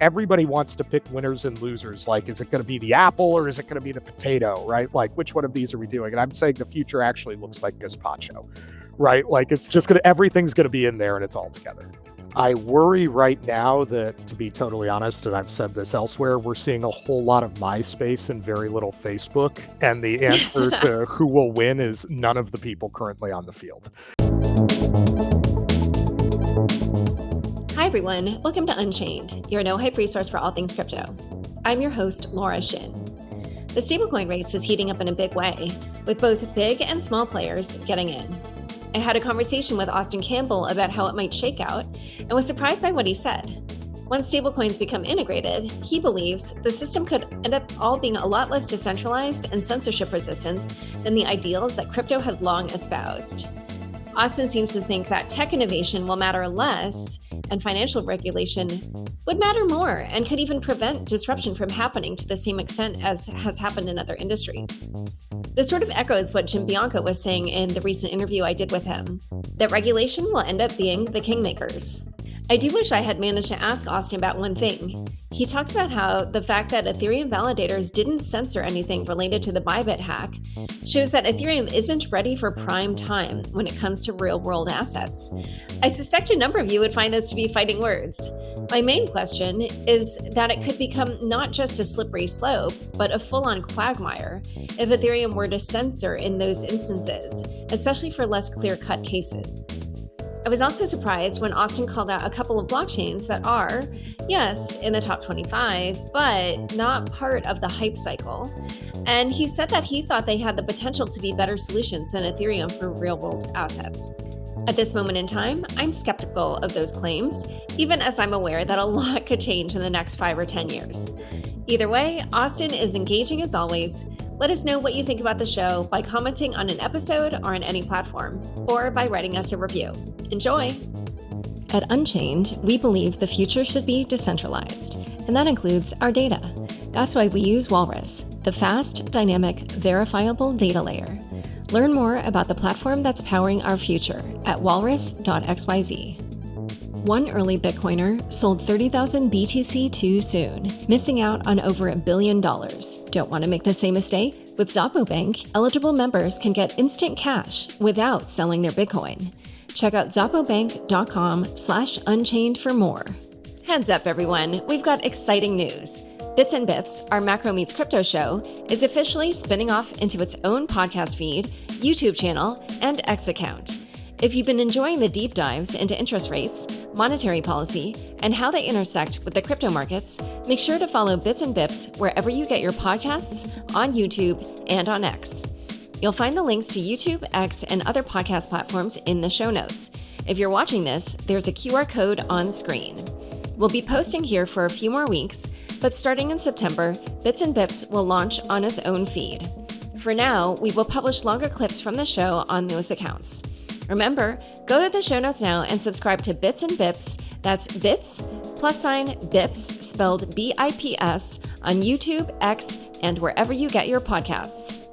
everybody wants to pick winners and losers. Like, is it going to be the apple or is it going to be the potato, right? Like, which one of these are we doing? And I'm saying the future actually looks like gazpacho, right? Like, it's just everything's going to be in there and it's all together. I worry right now that, to be totally honest, and I've said this elsewhere, we're seeing a whole lot of MySpace and very little Facebook. And the answer to who will win is none of the people currently on the field. Hi, everyone. Welcome to Unchained, your no-hype resource for all things crypto. I'm your host, Laura Shin. The stablecoin race is heating up in a big way, with both big and small players getting in. I had a conversation with Austin Campbell about how it might shake out, and was surprised by what he said. Once stablecoins become integrated, he believes the system could end up all being a lot less decentralized and censorship-resistant than the ideals that crypto has long espoused. Austin seems to think that tech innovation will matter less, and financial regulation would matter more, and could even prevent disruption from happening to the same extent as has happened in other industries. This sort of echoes what Jim Bianco was saying in the recent interview I did with him, that regulation will end up being the kingmakers. I do wish I had managed to ask Austin about one thing. He talks about how the fact that Ethereum validators didn't censor anything related to the Bybit hack shows that Ethereum isn't ready for prime time when it comes to real-world assets. I suspect a number of you would find this to be fighting words. My main question is that it could become not just a slippery slope, but a full-on quagmire if Ethereum were to censor in those instances, especially for less clear-cut cases. I was also surprised when Austin called out a couple of blockchains that are, yes, in the top 25, but not part of the hype cycle. And he said that he thought they had the potential to be better solutions than Ethereum for real-world assets. At this moment in time, I'm skeptical of those claims, even as I'm aware that a lot could change in the next 5 or 10 years. Either way, Austin is engaging as always. Let us know what you think about the show by commenting on an episode or on any platform, or by writing us a review. Enjoy! At Unchained, we believe the future should be decentralized, and that includes our data. That's why we use Walrus, the fast, dynamic, verifiable data layer. Learn more about the platform that's powering our future at walrus.xyz. One early Bitcoiner sold 30,000 BTC too soon, missing out on over $1 billion. Don't want to make the same mistake? With Xapo Bank, eligible members can get instant cash without selling their Bitcoin. Check out xapobank.com/unchained for more. Heads up, everyone. We've got exciting news. Bits and Bips, our Macro Meets Crypto show, is officially spinning off into its own podcast feed, YouTube channel, and X account. If you've been enjoying the deep dives into interest rates, monetary policy, and how they intersect with the crypto markets, make sure to follow Bits and Bips wherever you get your podcasts, on YouTube, and on X. You'll find the links to YouTube, X, and other podcast platforms in the show notes. If you're watching this, there's a QR code on screen. We'll be posting here for a few more weeks, but starting in September, Bits and Bips will launch on its own feed. For now, we will publish longer clips from the show on those accounts. Remember, go to the show notes now and subscribe to Bits and Bips. That's Bits +Bips, spelled BIPS, on YouTube, X, and wherever you get your podcasts.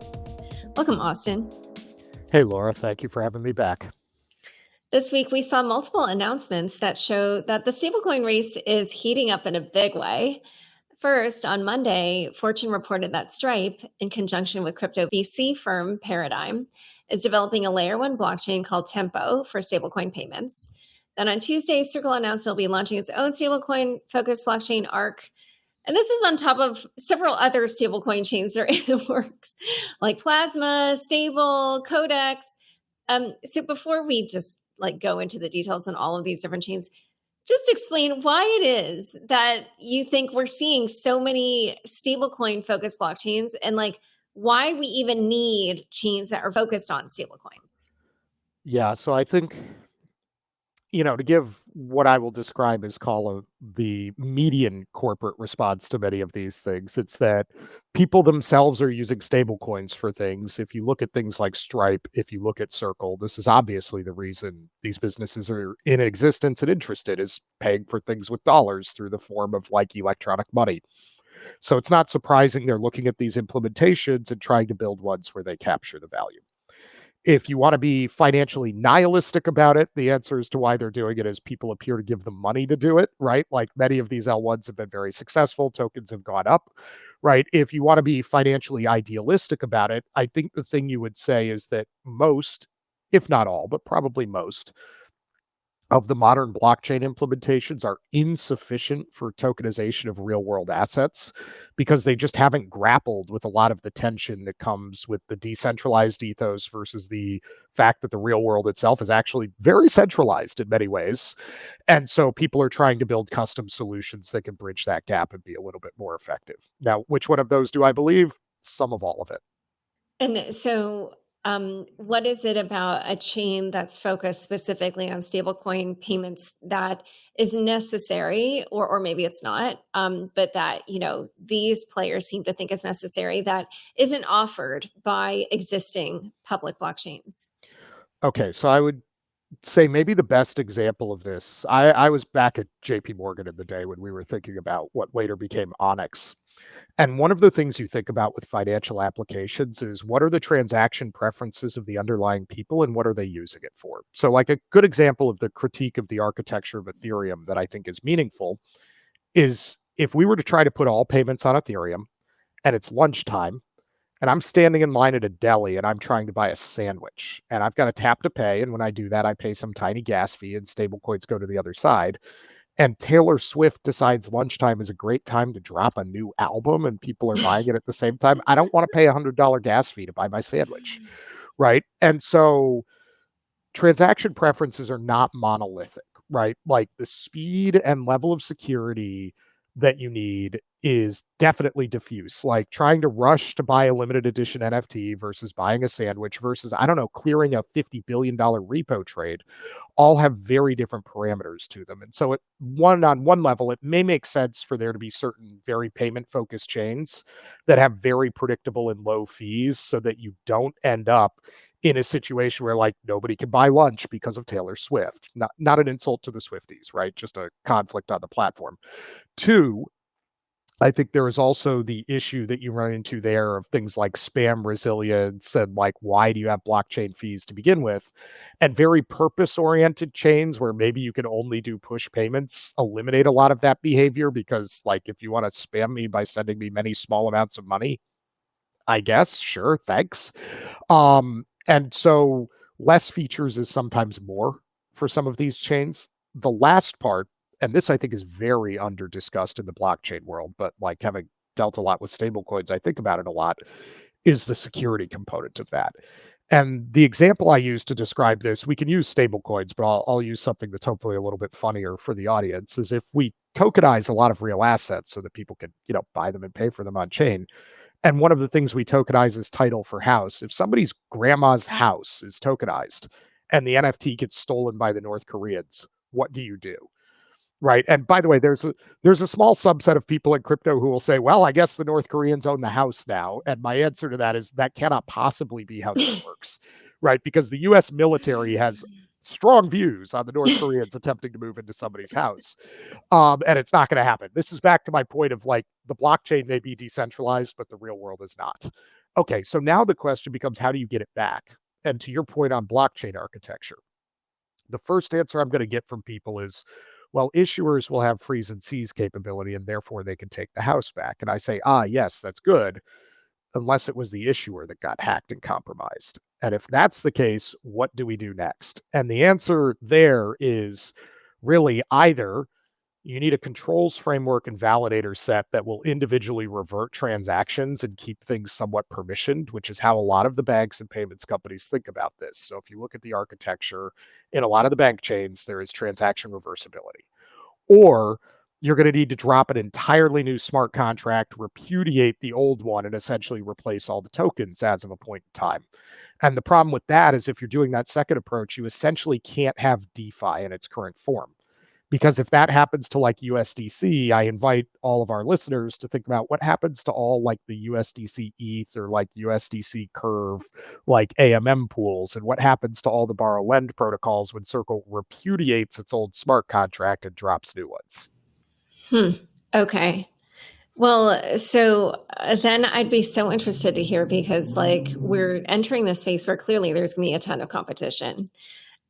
Welcome, Austin. Hey, Laura. Thank you for having me back. This week, we saw multiple announcements that show that the stablecoin race is heating up in a big way. First, on Monday, Fortune reported that Stripe, in conjunction with crypto VC firm Paradigm, is developing a layer 1 blockchain called Tempo for stablecoin payments. Then on Tuesday, Circle announced it'll be launching its own stablecoin-focused blockchain, Arc. And this is on top of several other stablecoin chains that are in the works, like Plasma, Stable, Codex. So before we just go into the details on all of these different chains, just explain why it is that you think we're seeing so many stablecoin-focused blockchains, and why we even need chains that are focused on stablecoins. Yeah, so I think, to give what I will describe as the median corporate response to many of these things, it's that people themselves are using stablecoins for things. If you look at things like Stripe, if you look at Circle, this is obviously the reason these businesses are in existence and interested, is paying for things with dollars through the form of electronic money. So it's not surprising they're looking at these implementations and trying to build ones where they capture the value. If you want to be financially nihilistic about it, the answer as to why they're doing it is people appear to give them money to do it, right? Like many of these L1s have been very successful, tokens have gone up, right? If you want to be financially idealistic about it, I think the thing you would say is that most, if not all, but probably most of the modern blockchain implementations are insufficient for tokenization of real world assets because they just haven't grappled with a lot of the tension that comes with the decentralized ethos versus the fact that the real world itself is actually very centralized in many ways. And so people are trying to build custom solutions that can bridge that gap and be a little bit more effective. Now, which one of those do I believe? Some of all of it. And so, what is it about a chain that's focused specifically on stablecoin payments that is necessary, or maybe it's not, but that these players seem to think is necessary that isn't offered by existing public blockchains? Okay, so I would say maybe the best example of this. I was back at JP Morgan in the day when we were thinking about what later became Onyx. And one of the things you think about with financial applications is what are the transaction preferences of the underlying people and what are they using it for? So, like a good example of the critique of the architecture of Ethereum that I think is meaningful is if we were to try to put all payments on Ethereum and it's lunchtime and I'm standing in line at a deli and I'm trying to buy a sandwich and I've got a tap to pay. And when I do that, I pay some tiny gas fee and stablecoins go to the other side. And Taylor Swift decides lunchtime is a great time to drop a new album and people are buying it at the same time. I don't want to pay $100 gas fee to buy my sandwich. Right. And so transaction preferences are not monolithic, right? Like the speed and level of security that you need is definitely diffuse. Like trying to rush to buy a limited edition NFT versus buying a sandwich versus, I don't know, clearing a $50 billion repo trade all have very different parameters to them. And so at on one level, it may make sense for there to be certain very payment focused chains that have very predictable and low fees so that you don't end up in a situation where like nobody can buy lunch because of Taylor Swift. Not an insult to the Swifties, right? Just a conflict on the platform. Two, I think there is also the issue that you run into there of things like spam resilience and like why do you have blockchain fees to begin with? And very purpose oriented chains where maybe you can only do push payments eliminate a lot of that behavior because like if you want to spam me by sending me many small amounts of money, I guess, sure, thanks. And so less features is sometimes more for some of these chains. The last part, and this I think is very under discussed in the blockchain world, but like having dealt a lot with stablecoins, I think about it a lot, is the security component of that. And the example I use to describe this, we can use stablecoins, but I'll use something that's hopefully a little bit funnier for the audience, is if we tokenize a lot of real assets so that people can, buy them and pay for them on chain, and one of the things we tokenize is title for house. If somebody's grandma's house is tokenized and the NFT gets stolen by the North Koreans, what do you do? Right. And by the way, there's a small subset of people in crypto who will say, well, I guess the North Koreans own the house now. And my answer to that is that cannot possibly be how this works. Right. Because the US military has strong views on the North Koreans attempting to move into somebody's house. And it's not going to happen. This is back to my point of like the blockchain may be decentralized, but the real world is not. Okay, so now the question becomes how do you get it back? And to your point on blockchain architecture, the first answer I'm going to get from people is, well, issuers will have freeze and seize capability and therefore they can take the house back. And I say, yes, that's good, unless it was the issuer that got hacked and compromised. And if that's the case, what do we do next? And the answer there is really either you need a controls framework and validator set that will individually revert transactions and keep things somewhat permissioned, which is how a lot of the banks and payments companies think about this. So if you look at the architecture in a lot of the bank chains, there is transaction reversibility. Or you're going to need to drop an entirely new smart contract, repudiate the old one, and essentially replace all the tokens as of a point in time. And the problem with that is if you're doing that second approach, you essentially can't have DeFi in its current form. Because if that happens to like USDC, I invite all of our listeners to think about what happens to all like the USDC ETH or like USDC Curve, like AMM pools, and what happens to all the borrow lend protocols when Circle repudiates its old smart contract and drops new ones. Hmm. Okay. Well, then I'd be so interested to hear because, like, we're entering this phase where clearly there's gonna be a ton of competition.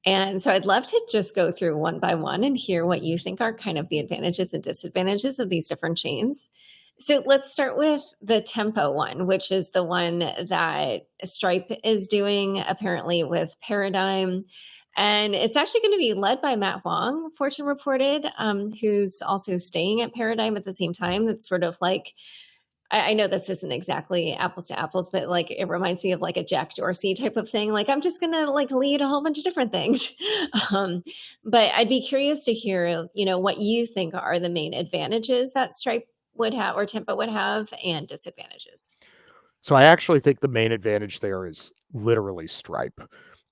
And so I'd love to just go through one by one and hear what you think are kind of the advantages and disadvantages of these different chains. So let's start with the Tempo one, which is the one that Stripe is doing apparently with Paradigm. And it's actually going to be led by Matt Wong, Fortune reported, who's also staying at Paradigm at the same time. It's sort of like I know this isn't exactly apples to apples, but like it reminds me of like a Jack Dorsey type of thing. Like I'm just gonna like lead a whole bunch of different things. um, but I'd be curious to hear, what you think are the main advantages that Stripe would have or Tempo would have, and disadvantages. So I actually think the main advantage there is literally Stripe.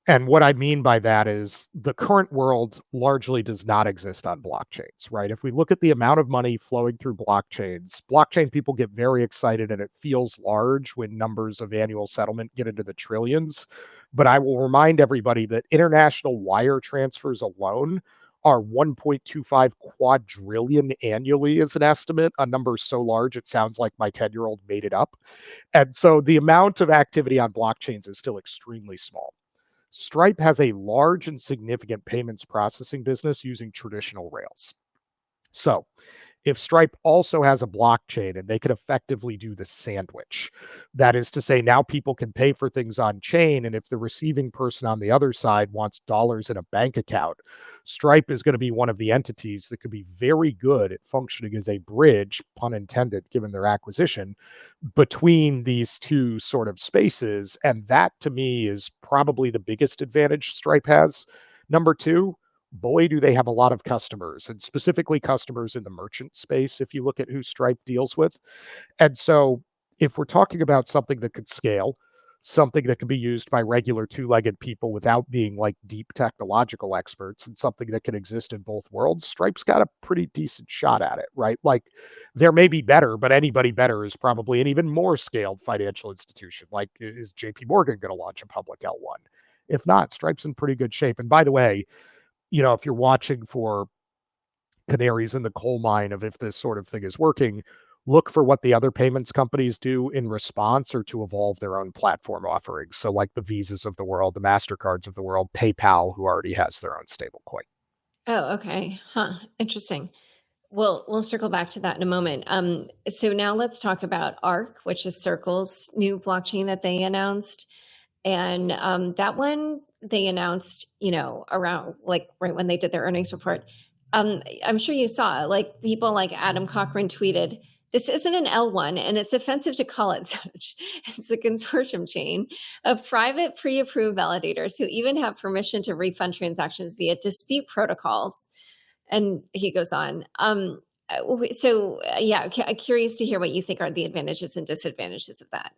And what I mean by that is the current world largely does not exist on blockchains, right? If we look at the amount of money flowing through blockchains, blockchain people get very excited and it feels large when numbers of annual settlement get into the trillions. But I will remind everybody that international wire transfers alone are 1.25 quadrillion annually as an estimate, a number so large it sounds like my 10-year-old made it up. And so the amount of activity on blockchains is still extremely small. Stripe has a large and significant payments processing business using traditional rails. So, if Stripe also has a blockchain and they could effectively do the sandwich, that is to say, now people can pay for things on chain. And if the receiving person on the other side wants dollars in a bank account, Stripe is going to be one of the entities that could be very good at functioning as a bridge, pun intended, given their acquisition, between these two sort of spaces. And that to me is probably the biggest advantage Stripe has. Number two, boy, do they have a lot of customers, and specifically customers in the merchant space if you look at who Stripe deals with. And so, if we're talking about something that could scale, something that can be used by regular two-legged people without being like deep technological experts, and something that can exist in both worlds, Stripe's got a pretty decent shot at it, right? Like, there may be better, but anybody better is probably an even more scaled financial institution. Like, is JP Morgan going to launch a public L1? If not, Stripe's in pretty good shape. And by the way, if you're watching for canaries in the coal mine of if this sort of thing is working, look for what the other payments companies do in response or to evolve their own platform offerings. So, like the Visas of the world, the MasterCards of the world, PayPal, who already has their own stablecoin. Oh, okay. Huh. Interesting. We'll circle back to that in a moment. So now let's talk about Arc, which is Circle's new blockchain that they announced. And that one they announced, around like right when they did their earnings report. I'm sure you saw, like people like Adam Cochran tweeted, "This isn't an L1, and it's offensive to call it such. It's a consortium chain of private pre-approved validators who even have permission to refund transactions via dispute protocols." And he goes on. Yeah, curious to hear what you think are the advantages and disadvantages of that.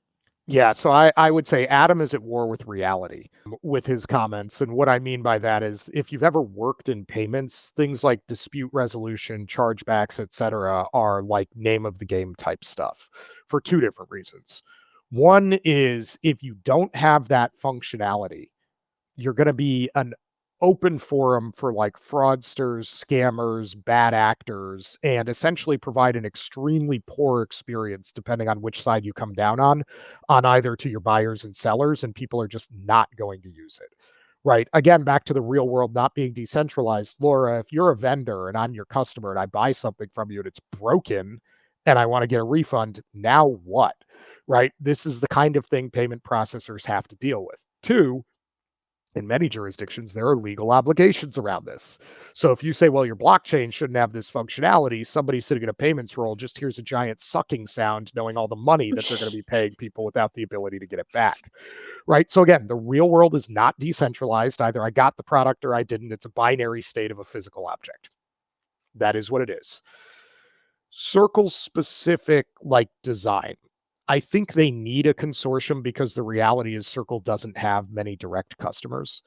Yeah, so I would say Adam is at war with reality with his comments. And what I mean by that is if you've ever worked in payments, things like dispute resolution, chargebacks, etc., are like name of the game type stuff for two different reasons. One is if you don't have that functionality, you're going to be an open forum for like fraudsters, scammers, bad actors, and essentially provide an extremely poor experience depending on which side you come down on either to your buyers and sellers, and people are just not going to use it. Right. Again, back to the real world not being decentralized. Laura, if you're a vendor and I'm your customer and I buy something from you and it's broken and I want to get a refund, now what? Right. This is the kind of thing payment processors have to deal with. Two, in many jurisdictions, there are legal obligations around this. So if you say, well, your blockchain shouldn't have this functionality, somebody sitting in a payments role just hears a giant sucking sound, knowing all the money that they're going to be paying people without the ability to get it back. Right. So again, the real world is not decentralized. Either I got the product or I didn't. It's a binary state of a physical object. That is what it is. Circle specific like design. I think they need a consortium because the reality is Circle doesn't have many direct customers.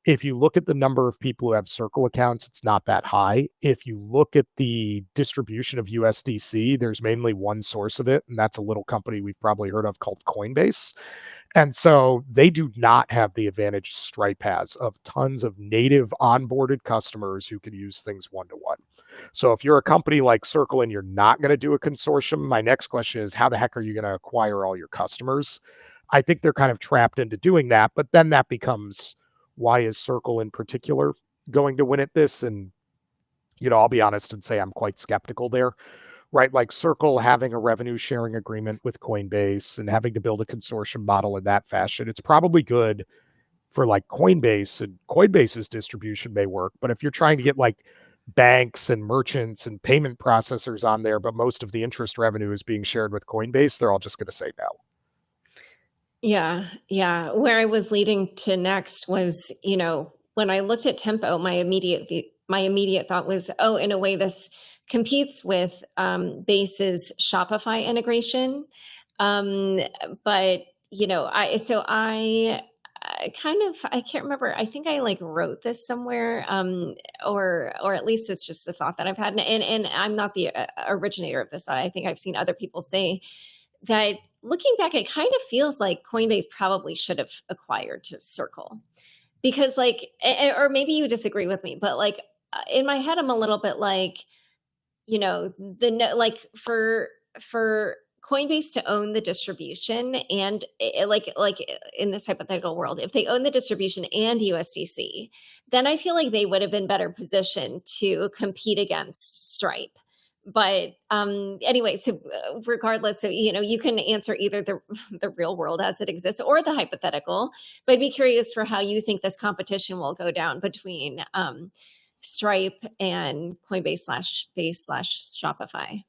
If you look at the number of people who have Circle accounts, it's not that high. If you look at the distribution of USDC, there's mainly one source of it, and that's a little company we've probably heard of called Coinbase. And so they do not have the advantage Stripe has of tons of native onboarded customers who can use things one to one. So if you're a company like Circle and you're not going to do a consortium, my next question is how the heck are you going to acquire all your customers? I think they're kind of trapped into doing that, but then that becomes why is Circle in particular going to win at this? And I'll be honest and say I'm quite skeptical there, right? Like Circle having a revenue sharing agreement with Coinbase and having to build a consortium model in that fashion, it's probably good for like Coinbase, and Coinbase's distribution may work. But if you're trying to get like banks and merchants and payment processors on there, but most of the interest revenue is being shared with Coinbase, they're all just going to say no. Yeah, yeah. Where I was leading to next was, when I looked at Tempo, my immediate thought was, oh, in a way, this competes with Base's Shopify integration. Um, but I can't remember. I think I like wrote this somewhere, or at least it's just a thought that I've had, and I'm not the originator of this. I think I've seen other people say that looking back, it kind of feels like Coinbase probably should have acquired to Circle because, like, or maybe you disagree with me, but like in my head, I'm a little bit like, like for Coinbase to own the distribution and like in this hypothetical world, if they own the distribution and USDC, then I feel like they would have been better positioned to compete against Stripe. But anyway, so regardless, so you can answer either the real world as it exists or the hypothetical. But I'd be curious for how you think this competition will go down between Stripe and Coinbase slash Base slash Shopify.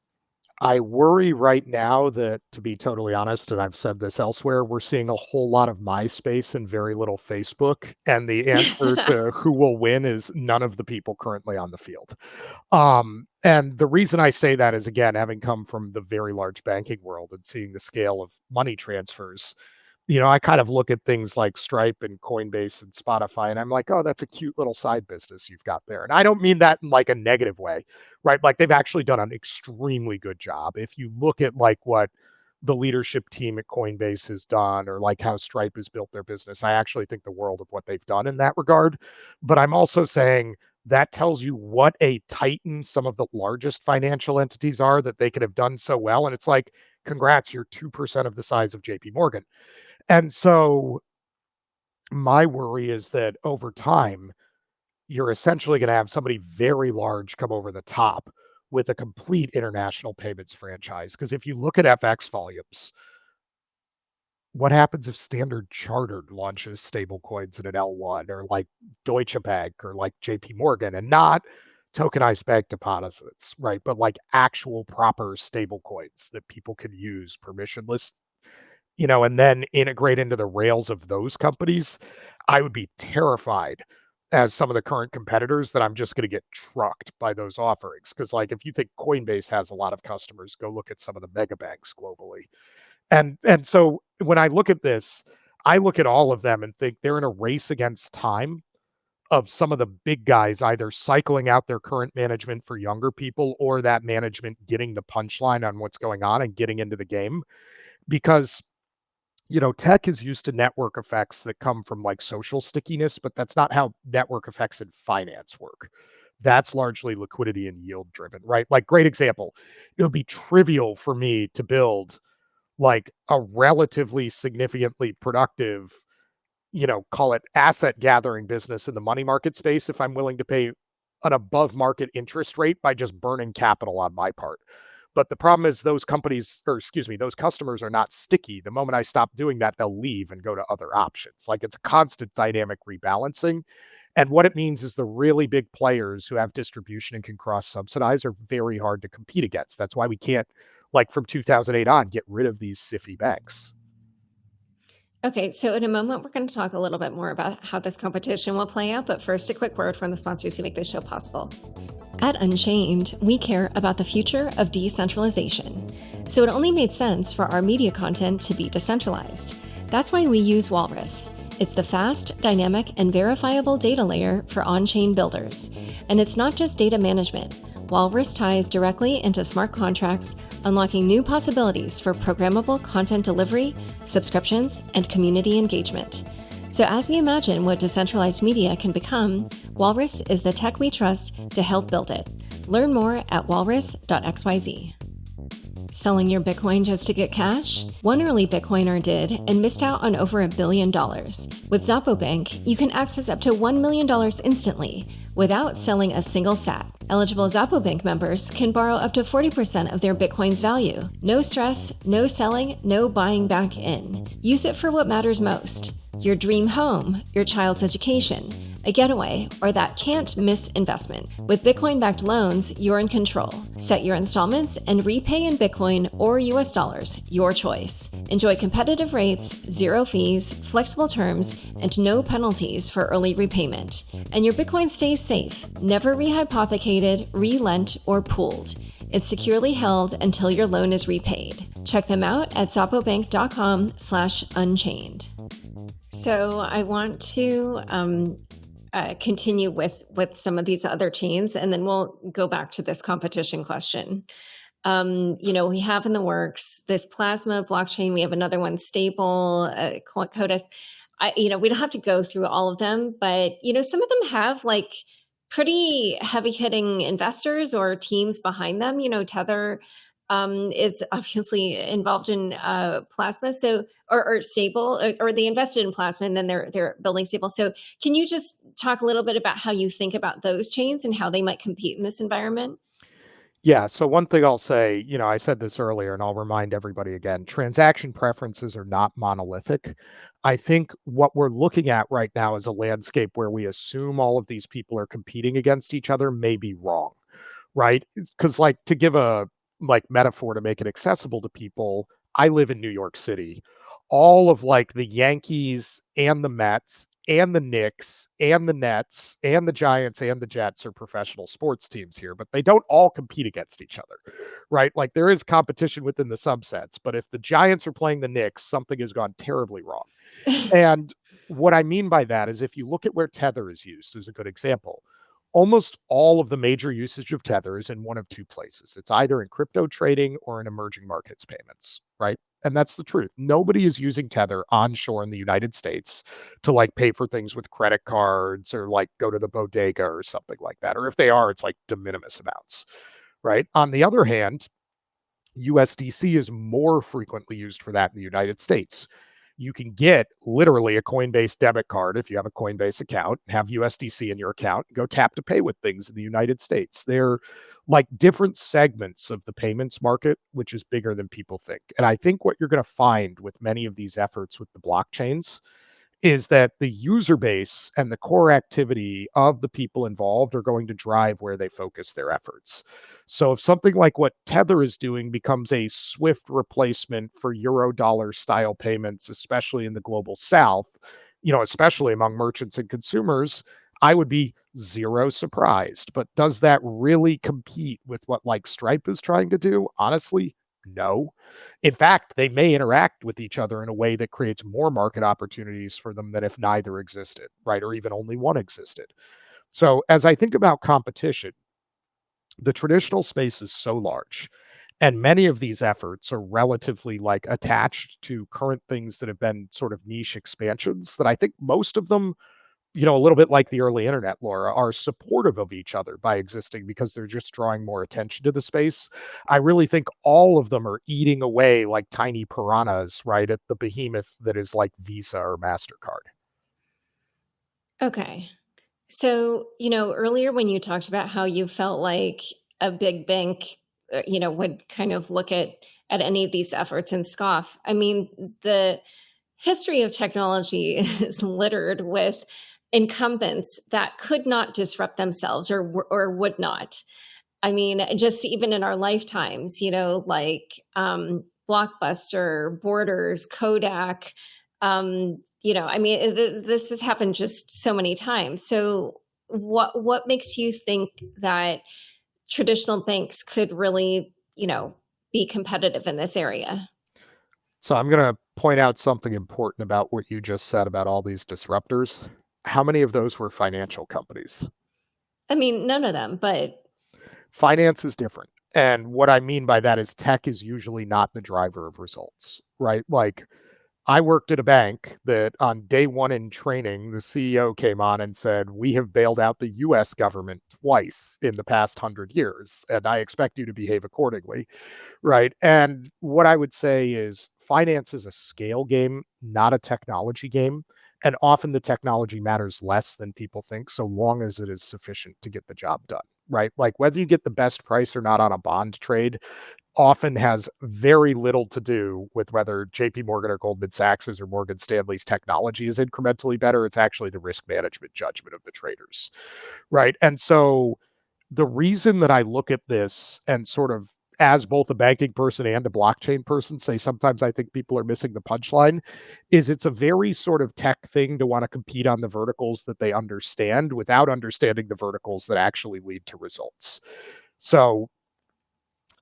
I worry right now that, to be totally honest, and I've said this elsewhere, we're seeing a whole lot of MySpace and very little Facebook. And the answer to who will win is none of the people currently on the field. And the reason I say that is, again, having come from the very large banking world and seeing the scale of money transfers, I kind of look at things like Stripe and Coinbase and Spotify, and I'm like, oh, that's a cute little side business you've got there. And I don't mean that in like a negative way, right? Like they've actually done an extremely good job. If you look at like what the leadership team at Coinbase has done, or like how Stripe has built their business, I actually think the world of what they've done in that regard. But I'm also saying that tells you what a titan some of the largest financial entities are that they could have done so well. And it's like, congrats, you're 2% of the size of JP Morgan. And so my worry is that over time, you're essentially going to have somebody very large come over the top with a complete international payments franchise. Because if you look at FX volumes, what happens if Standard Chartered launches stablecoins in an L1, or like Deutsche Bank or like JP Morgan, and not tokenized bank deposits, right? But like actual proper stablecoins that people can use permissionless, and then integrate into the rails of those companies, I would be terrified as some of the current competitors that I'm just going to get trucked by those offerings. Because, like, if you think Coinbase has a lot of customers, go look at some of the mega banks globally. And so when I look at this, I look at all of them and think they're in a race against time of some of the big guys either cycling out their current management for younger people, or that management getting the punchline on what's going on and getting into the game. Because tech is used to network effects that come from like social stickiness, but that's not how network effects in finance work. That's largely liquidity and yield driven, right? Like, great example. It would be trivial for me to build like a relatively significantly productive, call it asset gathering business in the money market space if I'm willing to pay an above market interest rate by just burning capital on my part. But the problem is those those customers are not sticky. The moment I stop doing that, they'll leave and go to other options. Like, it's a constant dynamic rebalancing. And what it means is the really big players who have distribution and can cross subsidize are very hard to compete against. That's why we can't, like from 2008 on, get rid of these SIFI banks. Okay, so in a moment, we're going to talk a little bit more about how this competition will play out. But first, a quick word from the sponsors who make this show possible. At Unchained, we care about the future of decentralization. So it only made sense for our media content to be decentralized. That's why we use Walrus. It's the fast, dynamic, and verifiable data layer for on-chain builders. And it's not just data management. Walrus ties directly into smart contracts, unlocking new possibilities for programmable content delivery, subscriptions, and community engagement. So as we imagine what decentralized media can become, Walrus is the tech we trust to help build it. Learn more at walrus.xyz. Selling your Bitcoin just to get cash? One early Bitcoiner did and missed out on over $1 billion. With Xapo Bank, you can access up to $1 million instantly without selling a single sat. Eligible Xapo Bank members can borrow up to 40% of their Bitcoin's value. No stress, no selling, no buying back in. Use it for what matters most: your dream home, your child's education, a getaway, or that can't-miss investment. With Bitcoin-backed loans, you're in control. Set your installments and repay in Bitcoin or US dollars, your choice. Enjoy competitive rates, zero fees, flexible terms, and no penalties for early repayment. And your Bitcoin stays safe, never rehypothecated, relent, or pooled. It's securely held until your loan is repaid. Check them out at zapobank.com/unchained. So I want to continue with some of these other chains, and then we'll go back to this competition question. We have in the works this Plasma blockchain. We have another one, Stable, Coda. We don't have to go through all of them, but some of them have like pretty heavy-hitting investors or teams behind them. Tether is obviously involved in Plasma, so or Stable, or they invested in Plasma and then they're building Stable. So can you just talk a little bit about how you think about those chains and how they might compete in this environment? Yeah, so one thing I'll say, I said this earlier and I'll remind everybody again, transaction preferences are not monolithic. I think what we're looking at right now is a landscape where we assume all of these people are competing against each other may be wrong, right? Because like to give a like metaphor to make it accessible to people, I live in New York City. All of like the Yankees and the Mets and the Knicks and the Nets and the Giants and the Jets are professional sports teams here, but they don't all compete against each other, right? Like there is competition within the subsets, but if the Giants are playing the Knicks, something has gone terribly wrong. And what I mean by that is if you look at where Tether is used as a good example, almost all of the major usage of Tether is in one of two places. It's either in crypto trading or in emerging markets payments, right? And that's the truth. Nobody is using Tether onshore in the United States to like pay for things with credit cards or like go to the bodega or something like that. Or if they are, it's like de minimis amounts, right? On the other hand, USDC is more frequently used for that in the United States. You can get literally a Coinbase debit card if you have a Coinbase account, have USDC in your account, go tap to pay with things in the United States. They're like different segments of the payments market, which is bigger than people think. And I think what you're going to find with many of these efforts with the blockchains is that the user base and the core activity of the people involved are going to drive where they focus their efforts. So if something like what Tether is doing becomes a swift replacement for euro dollar style payments, especially in the global south, especially among merchants and consumers, I would be zero surprised. But does that really compete with what like Stripe is trying to do? Honestly, no. In fact, they may interact with each other in a way that creates more market opportunities for them than if neither existed, right? Or even only one existed. So, as I think about competition, the traditional space is so large. And many of these efforts are relatively like attached to current things that have been sort of niche expansions that I think most of them a little bit like the early internet, Laura, are supportive of each other by existing because they're just drawing more attention to the space. I really think all of them are eating away like tiny piranhas, right, at the behemoth that is like Visa or MasterCard. Okay. So, earlier when you talked about how you felt like a big bank, would kind of look at any of these efforts and scoff. I mean, the history of technology is littered with incumbents that could not disrupt themselves or would not. I mean, just even in our lifetimes, like Blockbuster, Borders, Kodak. I mean, this has happened just so many times. So, what makes you think that traditional banks could really, be competitive in this area? So I'm going to point out something important about what you just said about all these disruptors. How many of those were financial companies? I mean, none of them, but Finance is different. And what I mean by that is tech is usually not the driver of results, right? Like I worked at a bank that on day 1 in training, the CEO came on and said, "We have bailed out the US government twice in the past 100 years, and I expect you to behave accordingly." Right, and what I would say is finance is a scale game, not a technology game, and often the technology matters less than people think, so long as it is sufficient to get the job done, right? Like, whether you get the best price or not on a bond trade often has very little to do with whether JP Morgan or Goldman Sachs's or Morgan Stanley's technology is incrementally better. It's actually the risk management judgment of the traders, right? And so the reason that I look at this and sort of as both a banking person and a blockchain person say sometimes I think people are missing the punchline is it's a very sort of tech thing to want to compete on the verticals that they understand without understanding the verticals that actually lead to results. So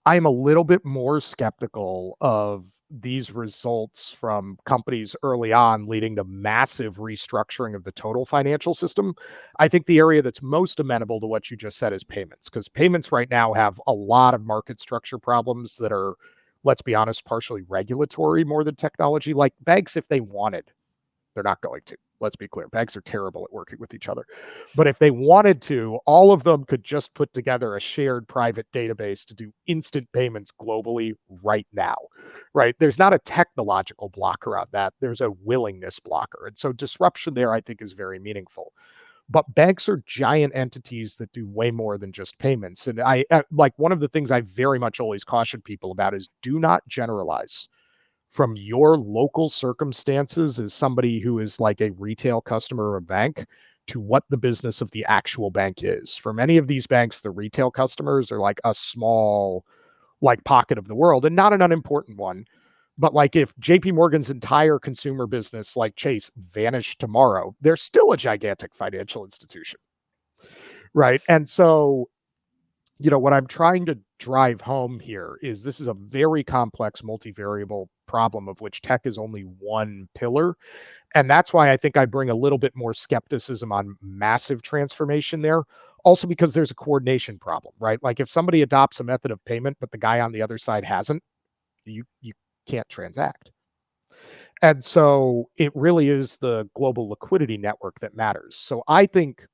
I'm a little bit more skeptical of these results from companies early on leading to massive restructuring of the total financial system. I think the area that's most amenable to what you just said is payments, because payments right now have a lot of market structure problems that are, let's be honest, partially regulatory more than technology. Like banks, if they wanted, they're not going to. Let's be clear. Banks are terrible at working with each other. But if they wanted to, all of them could just put together a shared private database to do instant payments globally right now, right? There's not a technological block around that. There's a willingness blocker. And so disruption there, I think, is very meaningful. But banks are giant entities that do way more than just payments. And like one of the things I very much always caution people about is do not generalize from your local circumstances as somebody who is like a retail customer of a bank to what the business of the actual bank is. For many of these banks, the retail customers are like a small like pocket of the world and not an unimportant one. But like if JP Morgan's entire consumer business like Chase vanished tomorrow, they're still a gigantic financial institution, right? And so what I'm trying to drive home here is this is a very complex multivariable problem of which tech is only one pillar. And that's why I think I bring a little bit more skepticism on massive transformation there. Also, because there's a coordination problem, right? Like if somebody adopts a method of payment, but the guy on the other side hasn't, you can't transact. And so it really is the global liquidity network that matters. So I think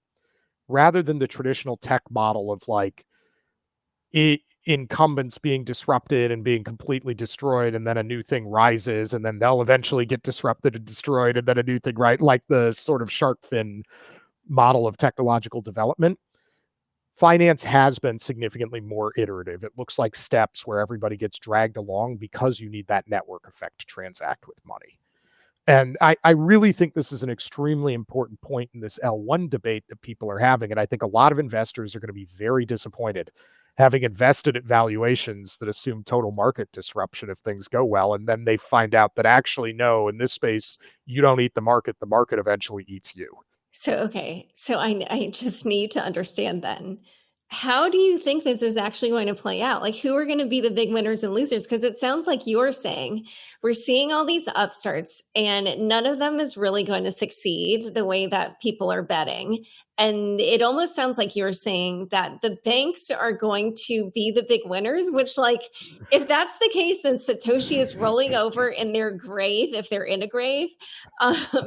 rather than the traditional tech model of like incumbents being disrupted and being completely destroyed and then a new thing rises and then they'll eventually get disrupted and destroyed and then a new thing right like the sort of shark fin model of technological development. Finance has been significantly more iterative. It looks like steps where everybody gets dragged along because you need that network effect to transact with money. And I really think this is an extremely important point in this L1 debate that people are having. And I think a lot of investors are going to be very disappointed having invested at valuations that assume total market disruption if things go well. And then they find out that actually, no, in this space, you don't eat the market eventually eats you. So, okay. So I just need to understand then. How do you think this is actually going to play out? Like, who are going to be the big winners and losers? Because it sounds like you're saying we're seeing all these upstarts and none of them is really going to succeed the way that people are betting. And it almost sounds like you're saying that the banks are going to be the big winners, which, like, if that's the case, then Satoshi is rolling over in their grave if they're in a grave.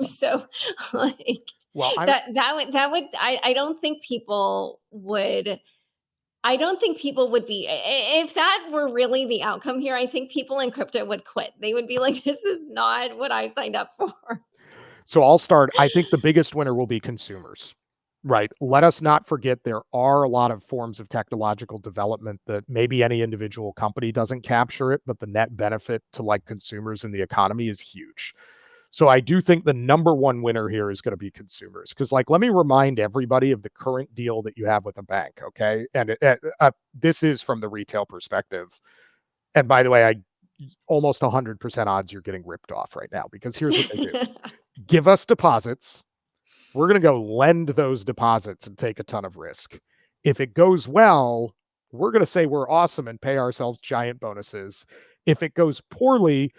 So, like, Well, I'm that would I don't think people would be if that were really the outcome here, I think people in crypto would quit. They would be like, this is not what I signed up for. So I'll start. I think the biggest winner will be consumers, right? Let us not forget there are a lot of forms of technological development that maybe any individual company doesn't capture it, but the net benefit to like consumers in the economy is huge. So I do think the number one winner here is going to be consumers. Because, like, let me remind everybody of the current deal that you have with a bank, okay? And this is from the retail perspective. And by the way, I almost 100% odds you're getting ripped off right now because here's what they do: give us deposits. We're going to go lend those deposits and take a ton of risk. If it goes well, we're going to say we're awesome and pay ourselves giant bonuses. If it goes poorly,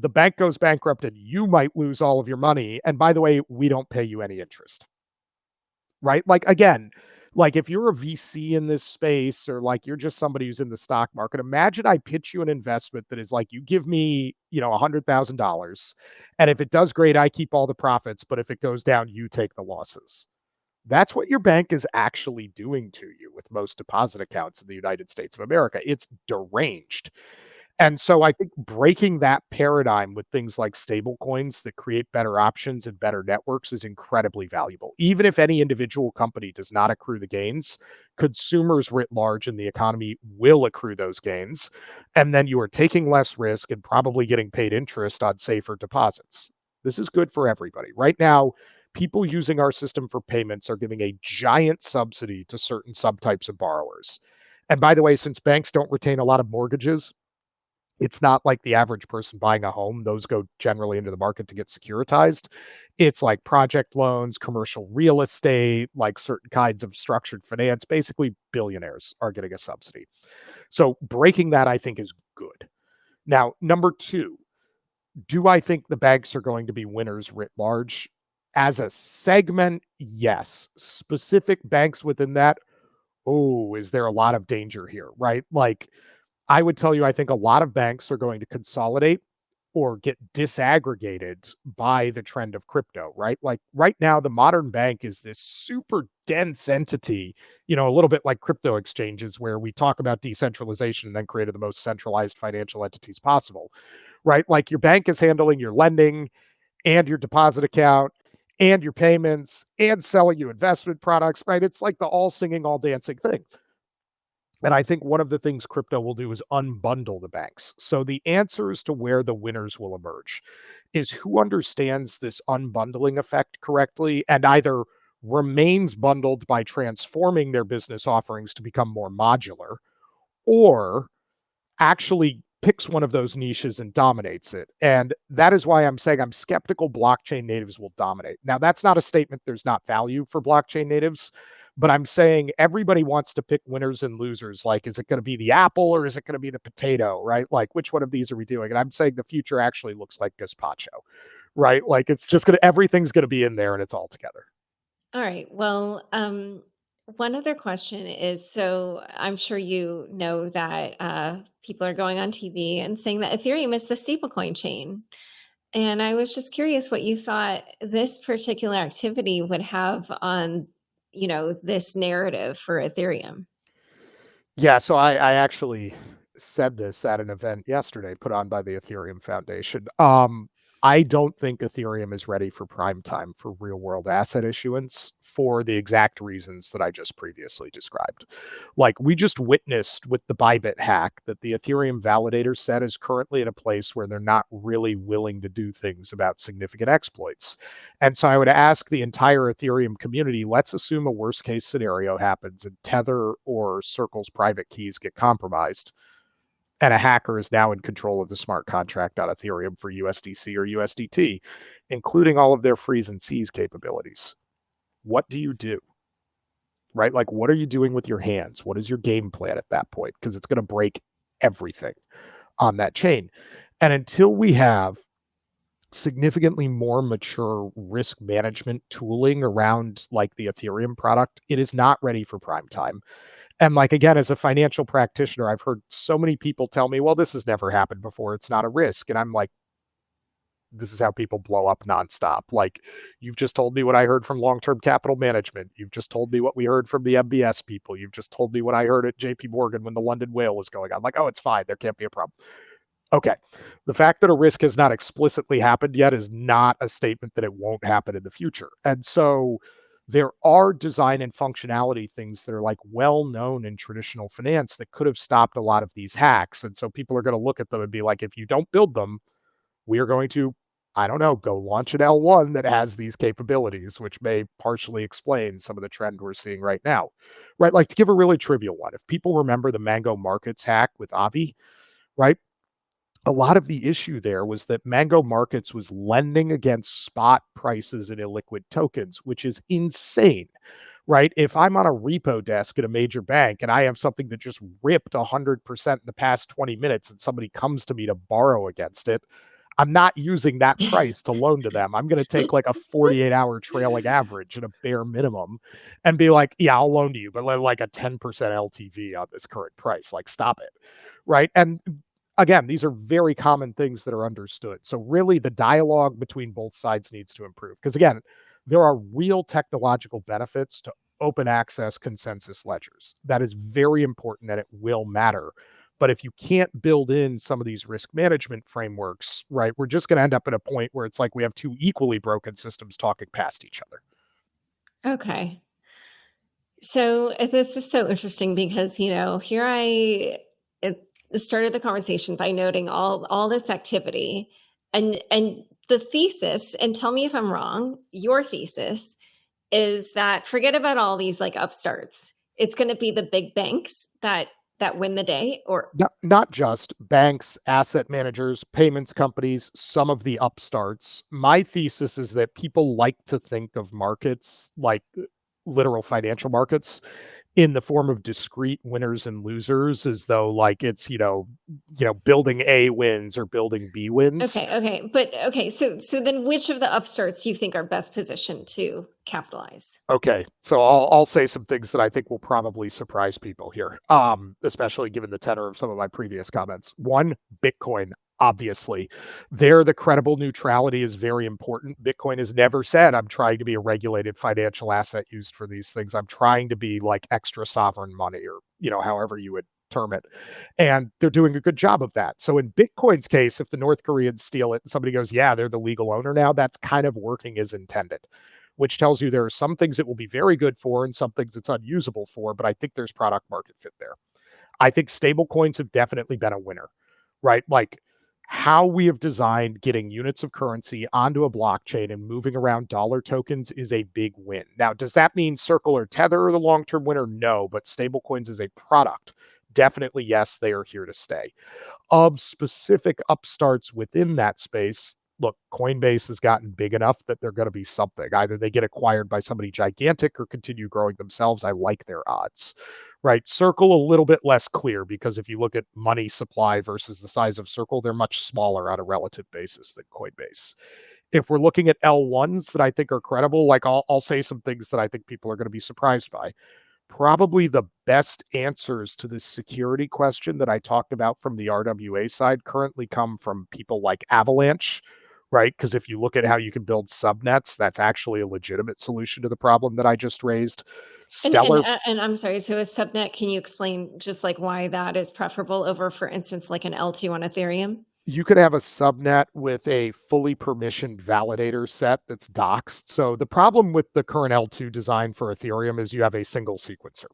the bank goes bankrupt and you might lose all of your money. And by the way, we don't pay you any interest, right? Like, again, Like, if you're a VC in this space or, like, you're just somebody who's in the stock market, imagine I pitch you an investment that is like, you give me, $100,000, and if it does great, I keep all the profits, but if it goes down, you take the losses. That's what your bank is actually doing to you with most deposit accounts in the United States of America. It's deranged. And so I think breaking that paradigm with things like stable coins that create better options and better networks is incredibly valuable. Even if any individual company does not accrue the gains, consumers writ large in the economy will accrue those gains. And then you are taking less risk and probably getting paid interest on safer deposits. This is good for everybody. Right now, people using our system for payments are giving a giant subsidy to certain subtypes of borrowers. And by the way, since banks don't retain a lot of mortgages, it's not like the average person buying a home. Those go generally into the market to get securitized. It's like project loans, commercial real estate, like certain kinds of structured finance. Basically, billionaires are getting a subsidy. So breaking that, I think, is good. Now, number two, do I think the banks are going to be winners writ large? As a segment, yes. Specific banks within that, oh, is there a lot of danger here, right? Like, I would tell you, I think a lot of banks are going to consolidate or get disaggregated by the trend of crypto, right? Like right now, the modern bank is this super dense entity, a little bit like crypto exchanges, where we talk about decentralization and then created the most centralized financial entities possible, right? Like your bank is handling your lending and your deposit account and your payments and selling you investment products, right? It's like the all singing, all dancing thing. And I think one of the things crypto will do is unbundle the banks. So the answers to where the winners will emerge is who understands this unbundling effect correctly and either remains bundled by transforming their business offerings to become more modular, or actually picks one of those niches and dominates it. And that is why I'm saying I'm skeptical blockchain natives will dominate. Now, that's not a statement there's not value for blockchain natives, but I'm saying everybody wants to pick winners and losers. Like, is it going to be the apple or is it going to be the potato, right? Like, which one of these are we doing? And I'm saying the future actually looks like gazpacho, right? Like, it's just going to, everything's going to be in there and it's all together. All right. Well, one other question is, so I'm sure you know that people are going on TV and saying that Ethereum is the stablecoin chain. And I was just curious what you thought this particular activity would have on, this narrative for Ethereum. Yeah, so I actually said this at an event yesterday put on by the Ethereum Foundation. I don't think Ethereum is ready for prime time for real world asset issuance for the exact reasons that I just previously described. Like we just witnessed with the Bybit hack that the Ethereum validator set is currently in a place where they're not really willing to do things about significant exploits. And so I would ask the entire Ethereum community, let's assume a worst case scenario happens and Tether or Circle's private keys get compromised. And a hacker is now in control of the smart contract on Ethereum for USDC or USDT, including all of their freeze and seize capabilities. What do you do? Right? Like, what are you doing with your hands? What is your game plan at that point? Because it's going to break everything on that chain. And until we have significantly more mature risk management tooling around like the Ethereum product, it is not ready for prime time. And like again, as a financial practitioner, I've heard so many people tell me, well, this has never happened before. It's not a risk. And I'm like, this is how people blow up nonstop. Like, you've just told me what I heard from long-term capital management. You've just told me what we heard from the MBS people. You've just told me what I heard at JP Morgan when the London whale was going on. Like, oh, it's fine. There can't be a problem. Okay. The fact that a risk has not explicitly happened yet is not a statement that it won't happen in the future. And so there are design and functionality things that are like well known in traditional finance that could have stopped a lot of these hacks. And so people are going to look at them and be like, if you don't build them, we are going to, I don't know, go launch an L1 that has these capabilities, which may partially explain some of the trend we're seeing right now. Right? Like to give a really trivial one, if people remember the Mango Markets hack with Avi, right? A lot of the issue there was that Mango Markets was lending against spot prices and illiquid tokens, which is insane, right? If I'm on a repo desk at a major bank and I have something that just ripped 100% in the past 20 minutes and somebody comes to me to borrow against it, I'm not using that price to loan to them. I'm going to take like a 48-hour trailing average at a bare minimum and be like, yeah, I'll loan to you, but like a 10% LTV on this current price. Like, stop it. Right. And again, these are very common things that are understood. So, really, the dialogue between both sides needs to improve. Because, again, there are real technological benefits to open access consensus ledgers. That is very important and it will matter. But if you can't build in some of these risk management frameworks, right, we're just going to end up at a point where it's like we have two equally broken systems talking past each other. Okay. So this is so interesting because, here I started the conversation by noting all this activity and the thesis, and tell me if I'm wrong, your thesis is that forget about all these like upstarts. It's going to be the big banks that win the day or Not just banks, asset managers, payments companies, some of the upstarts. My thesis is that people like to think of markets like literal financial markets in the form of discrete winners and losers, as though like it's, building A wins or building B wins. okay. But okay, so then which of the upstarts do you think are best positioned to capitalize? Okay, so I'll say some things that I think will probably surprise people here, especially given the tenor of some of my previous comments. One, Bitcoin. Obviously, there the credible neutrality is very important. Bitcoin has never said I'm trying to be a regulated financial asset used for these things. I'm trying to be like extra sovereign money, or however you would term it, and they're doing a good job of that. So in Bitcoin's case, if the North Koreans steal it and somebody goes, "Yeah, they're the legal owner now," that's kind of working as intended, which tells you there are some things it will be very good for and some things it's unusable for, but I think there's product market fit there. I think stable coins have definitely been a winner, right? Like how we have designed getting units of currency onto a blockchain and moving around dollar tokens is a big win. Now, does that mean Circle or Tether are the long-term winner? No, but stable coins as a product, definitely yes, they are here to stay. Of specific upstarts within that space, look, Coinbase has gotten big enough that they're going to be something. Either they get acquired by somebody gigantic or continue growing themselves. I like their odds, right? Circle, a little bit less clear because if you look at money supply versus the size of Circle, they're much smaller on a relative basis than Coinbase. If we're looking at L1s that I think are credible, like I'll say some things that I think people are going to be surprised by. Probably the best answers to this security question that I talked about from the RWA side currently come from people like Avalanche, right? Because if you look at how you can build subnets, that's actually a legitimate solution to the problem that I just raised. Stellar. And I'm sorry, so a subnet, can you explain just like why that is preferable over, for instance, like an L2 on Ethereum? You could have a subnet with a fully permissioned validator set that's doxed. So the problem with the current L2 design for Ethereum is you have a single sequencer,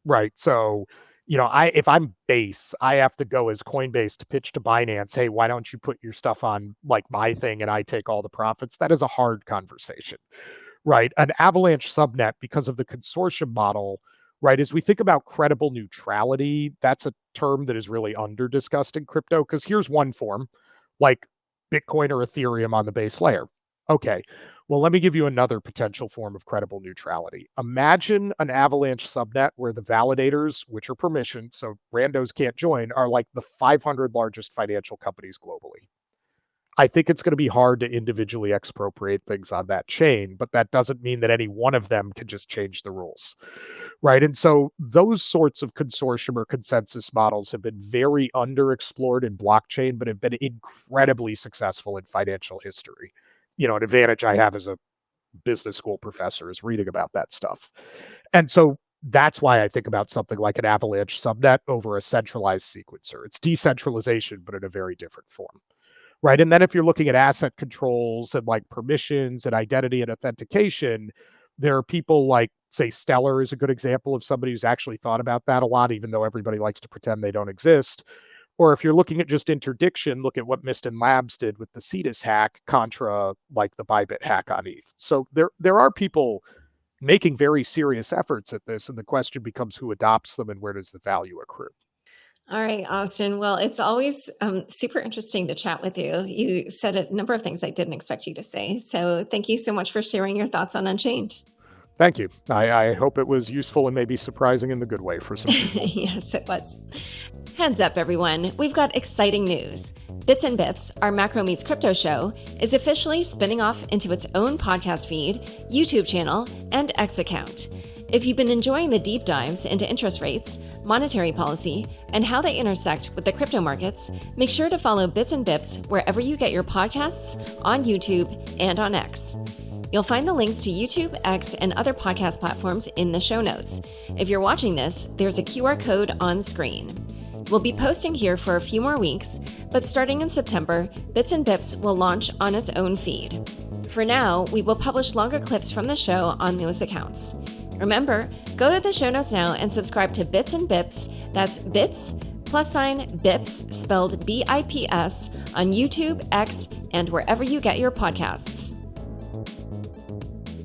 right? So, I if I'm Base, I have to go as Coinbase to pitch to Binance, hey, why don't you put your stuff on like my thing and I take all the profits? That is a hard conversation, right? An Avalanche subnet, because of the consortium model, right? As we think about credible neutrality, that's a term that is really under discussed in crypto. Because here's one form, like Bitcoin or Ethereum on the base layer. Okay, well, let me give you another potential form of credible neutrality. Imagine an Avalanche subnet where the validators, which are permissioned, so randos can't join, are like the 500 largest financial companies globally. I think it's going to be hard to individually expropriate things on that chain, but that doesn't mean that any one of them can just change the rules, right? And so those sorts of consortium or consensus models have been very underexplored in blockchain, but have been incredibly successful in financial history. An advantage I have as a business school professor is reading about that stuff. And so that's why I think about something like an Avalanche subnet over a centralized sequencer. It's decentralization, but in a very different form. Right. And then if you're looking at asset controls and like permissions and identity and authentication, there are people like, say, Stellar is a good example of somebody who's actually thought about that a lot, even though everybody likes to pretend they don't exist. Or if you're looking at just interdiction, look at what Miston Labs did with the Cetus hack contra like the Bybit hack on ETH. So there are people making very serious efforts at this, and the question becomes who adopts them and where does the value accrue? All right, Austin. Well, it's always super interesting to chat with you. You said a number of things I didn't expect you to say. So thank you so much for sharing your thoughts on Unchained. Thank you. I hope it was useful and maybe surprising in the good way for some people. Yes, it was. Heads up, everyone. We've got exciting news. Bits and Bips, our Macro Meets Crypto show, is officially spinning off into its own podcast feed, YouTube channel, and X account. If you've been enjoying the deep dives into interest rates, monetary policy, and how they intersect with the crypto markets, make sure to follow Bits and Bips wherever you get your podcasts, on YouTube, and on X. You'll find the links to YouTube, X, and other podcast platforms in the show notes. If you're watching this, there's a QR code on screen. We'll be posting here for a few more weeks, but starting in September, Bits and Bips will launch on its own feed. For now, we will publish longer clips from the show on those accounts. Remember, go to the show notes now and subscribe to Bits and Bips, that's Bits, +Bips, spelled BIPS, on YouTube, X, and wherever you get your podcasts.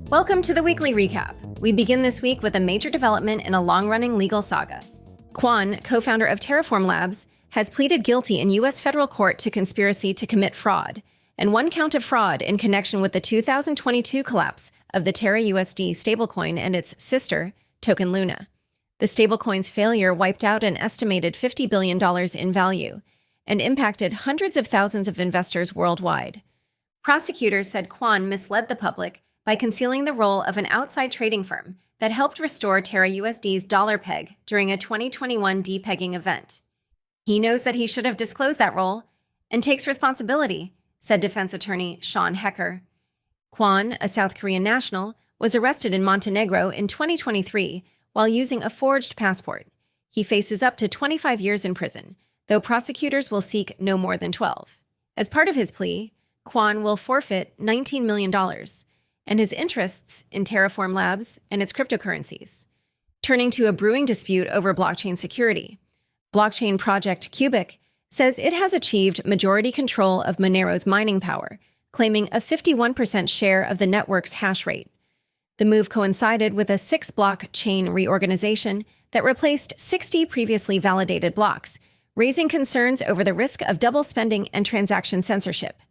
Welcome to the weekly recap. We begin this week with a major development in a long-running legal saga. Kwon, co-founder of Terraform Labs, has pleaded guilty in U.S. federal court to conspiracy to commit fraud, and one count of fraud in connection with the 2022 collapse of the Terra USD stablecoin and its sister, Token Luna. The stablecoin's failure wiped out an estimated $50 billion in value and impacted hundreds of thousands of investors worldwide. Prosecutors said Kwon misled the public by concealing the role of an outside trading firm that helped restore Terra USD's dollar peg during a 2021 depegging event. He knows that he should have disclosed that role and takes responsibility, said defense attorney Sean Hecker. Kwon, a South Korean national, was arrested in Montenegro in 2023 while using a forged passport. He faces up to 25 years in prison, though prosecutors will seek no more than 12. As part of his plea, Kwon will forfeit $19 million and his interests in Terraform Labs and its cryptocurrencies. Turning to a brewing dispute over blockchain security, blockchain project Cubic says it has achieved majority control of Monero's mining power, claiming a 51% share of the network's hash rate. The move coincided with a 6-block chain reorganization that replaced 60 previously validated blocks, raising concerns over the risk of double spending and transaction censorship.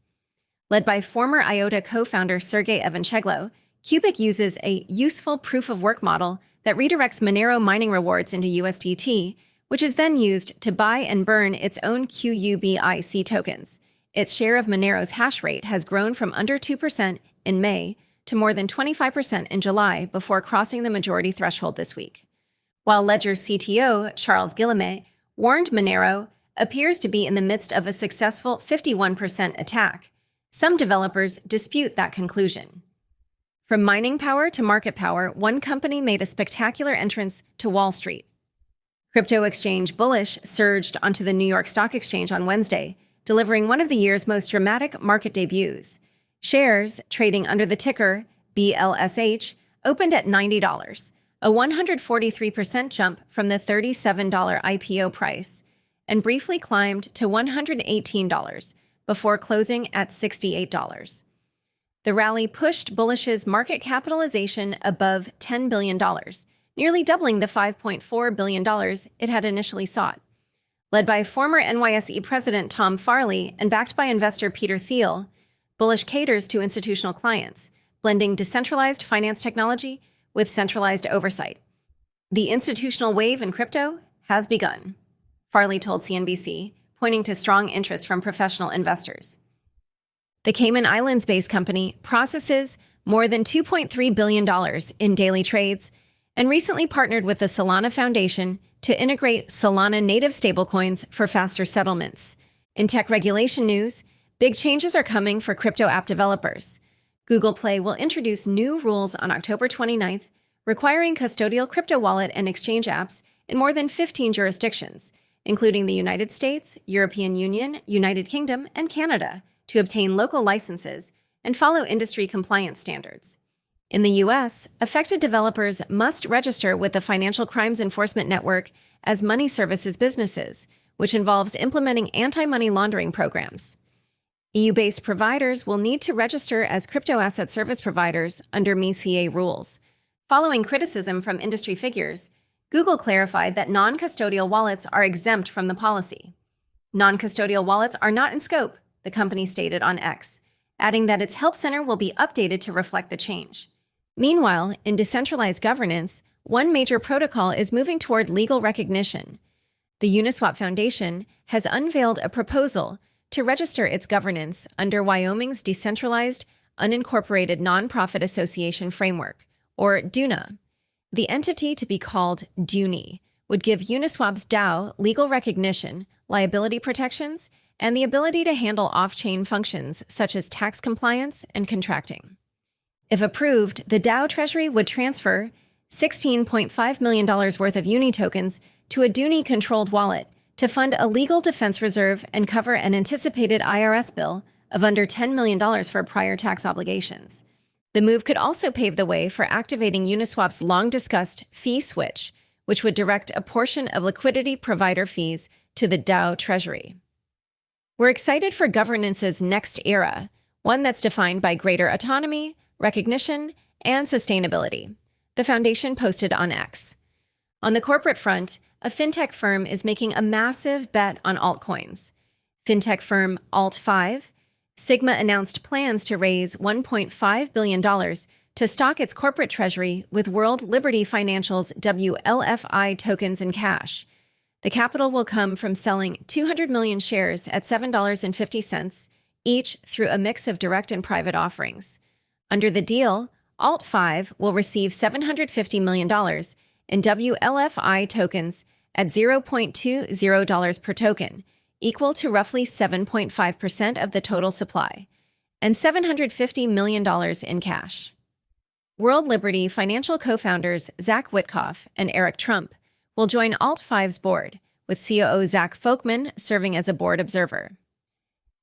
Led by former IOTA co-founder Sergey Evancheglo, Cubic uses a useful proof-of-work model that redirects Monero mining rewards into USDT, which is then used to buy and burn its own QUBIC tokens. Its share of Monero's hash rate has grown from under 2% in May to more than 25% in July before crossing the majority threshold this week. While Ledger's CTO, Charles Guillemet, warned Monero appears to be in the midst of a successful 51% attack, some developers dispute that conclusion. From mining power to market power, one company made a spectacular entrance to Wall Street. Crypto exchange Bullish surged onto the New York Stock Exchange on Wednesday, delivering one of the year's most dramatic market debuts. Shares, trading under the ticker BLSH, opened at $90, a 143% jump from the $37 IPO price, and briefly climbed to $118 before closing at $68. The rally pushed Bullish's market capitalization above $10 billion, nearly doubling the $5.4 billion it had initially sought. Led by former NYSE President Tom Farley and backed by investor Peter Thiel, Bullish caters to institutional clients, blending decentralized finance technology with centralized oversight. The institutional wave in crypto has begun, Farley told CNBC, pointing to strong interest from professional investors. The Cayman Islands-based company processes more than $2.3 billion in daily trades and recently partnered with the Solana Foundation to integrate Solana native stablecoins for faster settlements. In tech regulation news, big changes are coming for crypto app developers. Google Play will introduce new rules on October 29th, requiring custodial crypto wallet and exchange apps in more than 15 jurisdictions, including the United States, European Union, United Kingdom, and Canada, to obtain local licenses and follow industry compliance standards. In the U.S., affected developers must register with the Financial Crimes Enforcement Network as money services businesses, which involves implementing anti-money laundering programs. EU-based providers will need to register as crypto asset service providers under MiCA rules. Following criticism from industry figures, Google clarified that non-custodial wallets are exempt from the policy. Non-custodial wallets are not in scope, the company stated on X, adding that its help center will be updated to reflect the change. Meanwhile, in decentralized governance, one major protocol is moving toward legal recognition. The Uniswap Foundation has unveiled a proposal to register its governance under Wyoming's Decentralized Unincorporated Nonprofit Association Framework, or DUNA. The entity to be called DUNI would give Uniswap's DAO legal recognition, liability protections, and the ability to handle off-chain functions such as tax compliance and contracting. If approved, the DAO treasury would transfer $16.5 million worth of UNI tokens to a DUNI-controlled wallet to fund a legal defense reserve and cover an anticipated IRS bill of under $10 million for prior tax obligations. The move could also pave the way for activating Uniswap's long-discussed fee switch, which would direct a portion of liquidity provider fees to the DAO treasury. We're excited for governance's next era, one that's defined by greater autonomy, recognition, and sustainability, the foundation posted on X. On the corporate front, a fintech firm is making a massive bet on altcoins. Fintech firm Alt5, Sigma announced plans to raise $1.5 billion to stock its corporate treasury with World Liberty Financial's WLFI tokens and cash. The capital will come from selling 200 million shares at $7.50 each through a mix of direct and private offerings. Under the deal, Alt5 will receive $750 million in WLFI tokens at $0.20 per token, equal to roughly 7.5% of the total supply, and $750 million in cash. World Liberty Financial co-founders Zach Witkoff and Eric Trump will join Alt5's board, with COO Zach Folkman serving as a board observer.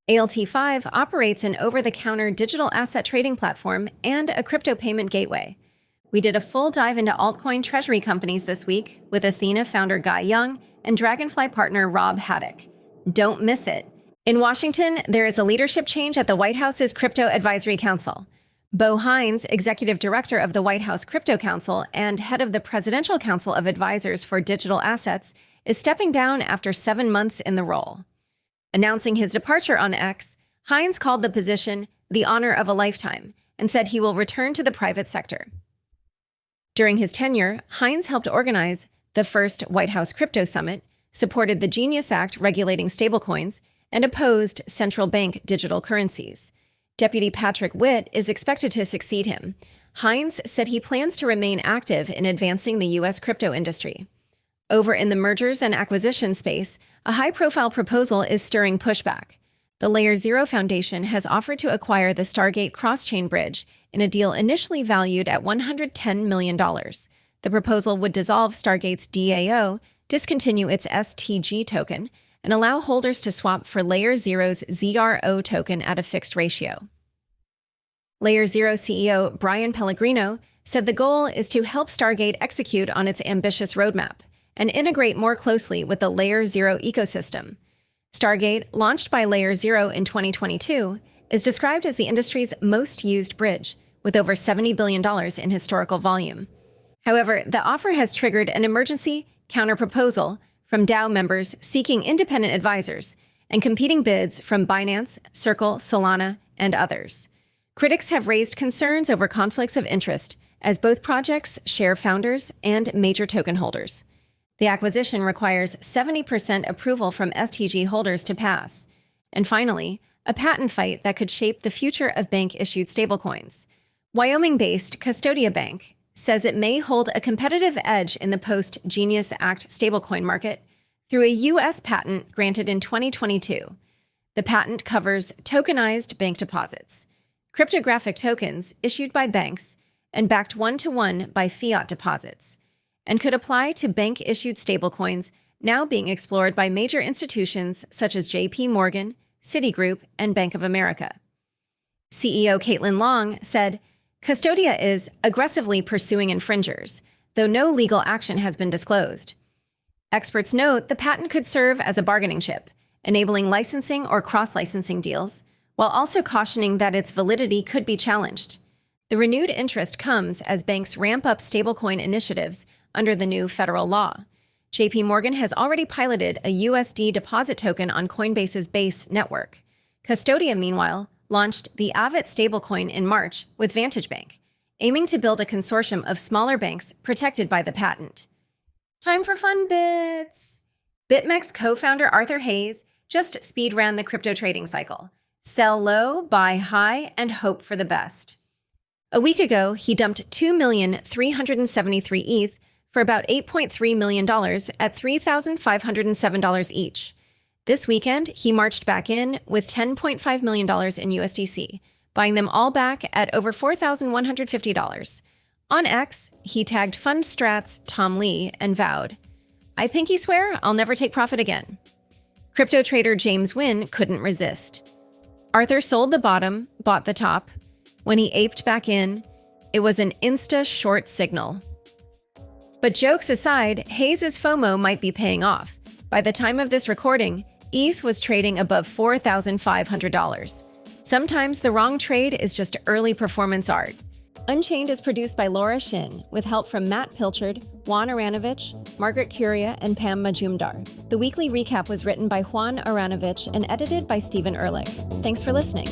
ALT5 operates an over-the-counter digital asset trading platform and a crypto payment gateway. We did a full dive into altcoin treasury companies this week with Athena founder Guy Young and Dragonfly partner Rob Haddock. Don't miss it. In Washington, there is a leadership change at the White House's Crypto Advisory Council. Bo Hines, executive director of the White House Crypto Council and head of the Presidential Council of Advisors for Digital Assets, is stepping down after 7 months in the role. Announcing his departure on X, Hines called the position the honor of a lifetime and said he will return to the private sector. During his tenure, Hines helped organize the first White House Crypto Summit, supported the Genius Act regulating stablecoins, and opposed central bank digital currencies. Deputy Patrick Witt is expected to succeed him. Hines said he plans to remain active in advancing the U.S. crypto industry. Over in the mergers and acquisitions space, a high-profile proposal is stirring pushback. The Layer Zero Foundation has offered to acquire the Stargate cross-chain bridge in a deal initially valued at $110 million. The proposal would dissolve Stargate's DAO, discontinue its STG token, and allow holders to swap for Layer Zero's ZRO token at a fixed ratio. Layer Zero CEO Brian Pellegrino said the goal is to help Stargate execute on its ambitious roadmap and integrate more closely with the Layer Zero ecosystem. Stargate, launched by Layer Zero in 2022, is described as the industry's most used bridge, with over $70 billion in historical volume. However, the offer has triggered an emergency counterproposal from DAO members seeking independent advisors and competing bids from Binance, Circle, Solana, and others. Critics have raised concerns over conflicts of interest, as both projects share founders and major token holders. The acquisition requires 70% approval from STG holders to pass. And finally, a patent fight that could shape the future of bank-issued stablecoins. Wyoming-based Custodia Bank says it may hold a competitive edge in the post-Genius Act stablecoin market through a U.S. patent granted in 2022. The patent covers tokenized bank deposits, cryptographic tokens issued by banks and backed one-to-one by fiat deposits, and could apply to bank-issued stablecoins now being explored by major institutions such as J.P. Morgan, Citigroup, and Bank of America. CEO Caitlin Long said, "Custodia is aggressively pursuing infringers, though no legal action has been disclosed." Experts note the patent could serve as a bargaining chip, enabling licensing or cross-licensing deals, while also cautioning that its validity could be challenged. The renewed interest comes as banks ramp up stablecoin initiatives under the new federal law. J.P. Morgan has already piloted a USD deposit token on Coinbase's Base network. Custodia, meanwhile, launched the Aavit stablecoin in March with Vantage Bank. aiming to build a consortium of smaller banks protected by the patent. Time for fun bits! BitMEX co-founder Arthur Hayes just speed ran the crypto trading cycle. Sell low, buy high, and hope for the best. A week ago, he dumped 2,373 ETH for about $8.3 million at $3,507 each. This weekend, he marched back in with $10.5 million in USDC, buying them all back at over $4,150. On X, he tagged Fund Strats Tom Lee and vowed, "I pinky swear I'll never take profit again." Crypto trader James Wynn couldn't resist. Arthur sold the bottom, bought the top. When he aped back in, it was an insta-short signal. But jokes aside, Hayes' FOMO might be paying off. By the time of this recording, ETH was trading above $4,500. Sometimes the wrong trade is just early performance art. Unchained is produced by Laura Shin, with help from Matt Pilchard, Juan Aranovich, Margaret Curia, and Pam Majumdar. The weekly recap was written by Juan Aranovich and edited by Stephen Ehrlich. Thanks for listening.